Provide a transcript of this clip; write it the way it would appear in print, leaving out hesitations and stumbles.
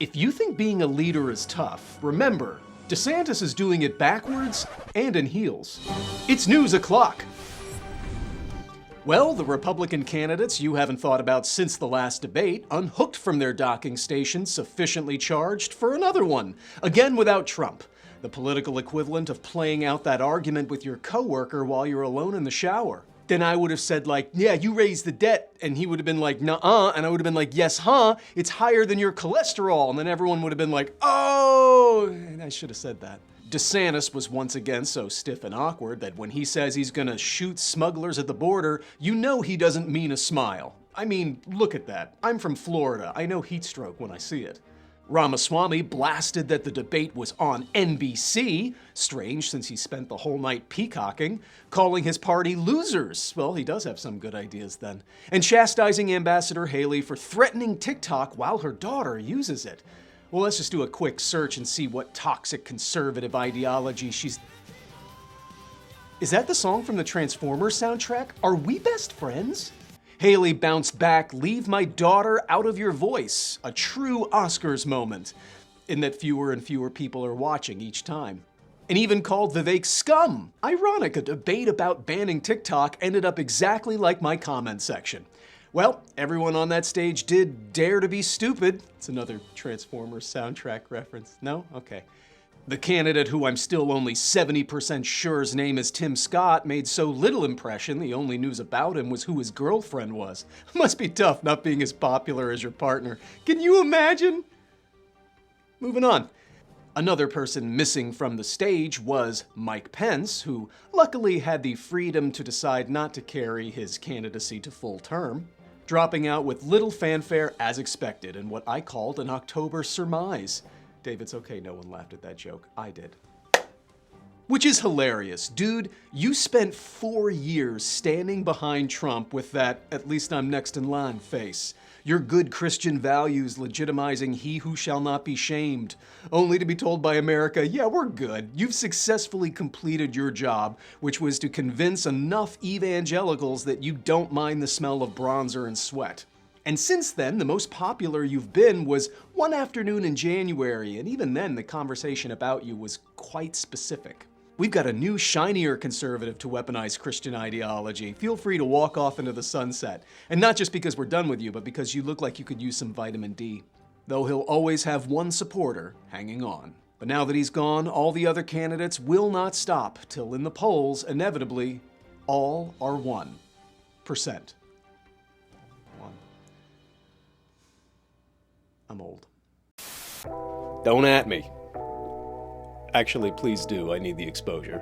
If you think being a leader is tough, remember, DeSantis is doing it backwards and in heels. It's news o'clock. Well, the Republican candidates you haven't thought about since the last debate unhooked from their docking station sufficiently charged for another one, again without Trump. The political equivalent of playing out that argument with your coworker while you're alone in the shower. Then I would have said like, yeah, you raised the debt, and he would have been like, nuh-uh, and I would have been like, yes, huh, it's higher than your cholesterol, and then everyone would have been like, oh, and I should have said that. DeSantis was once again so stiff and awkward that when he says he's gonna shoot smugglers at the border, you know he doesn't mean a smile. I mean, look at that. I'm from Florida. I know heat stroke when I see it. Ramaswamy blasted that the debate was on NBC, strange since he spent the whole night peacocking, calling his party losers. Well, he does have some good ideas then. And chastising Ambassador Haley for threatening TikTok while her daughter uses it. Well, let's just do a quick search and see what toxic conservative ideology she's... Is that the song from the Transformers soundtrack? Are we best friends? Haley bounced back, leave my daughter out of your voice. A true Oscars moment, in that fewer and fewer people are watching each time. And even called Vivek scum. Ironic, a debate about banning TikTok ended up exactly like my comment section. Well, everyone on that stage did dare to be stupid. It's another Transformers soundtrack reference. No? Okay. The candidate who I'm still only 70% sure's name is Tim Scott made so little impression the only news about him was who his girlfriend was. Must be tough not being as popular as your partner. Can you imagine? Moving on. Another person missing from the stage was Mike Pence, who luckily had the freedom to decide not to carry his candidacy to full term, dropping out with little fanfare as expected in what I called an October surmise. Dave, it's okay, no one laughed at that joke. I did. Which is hilarious. Dude, you spent 4 years standing behind Trump with that, at least I'm next in line face. Your good Christian values legitimizing he who shall not be shamed. Only to be told by America, yeah, we're good. You've successfully completed your job, which was to convince enough evangelicals that you don't mind the smell of bronzer and sweat. And since then, the most popular you've been was one afternoon in January, and even then the conversation about you was quite specific. We've got a new, shinier conservative to weaponize Christian ideology. Feel free to walk off into the sunset. And not just because we're done with you, but because you look like you could use some vitamin D. Though he'll always have one supporter hanging on. But now that he's gone, all the other candidates will not stop till in the polls, inevitably, all are 1%. I'm old. Don't at me. Actually, please do. I need the exposure.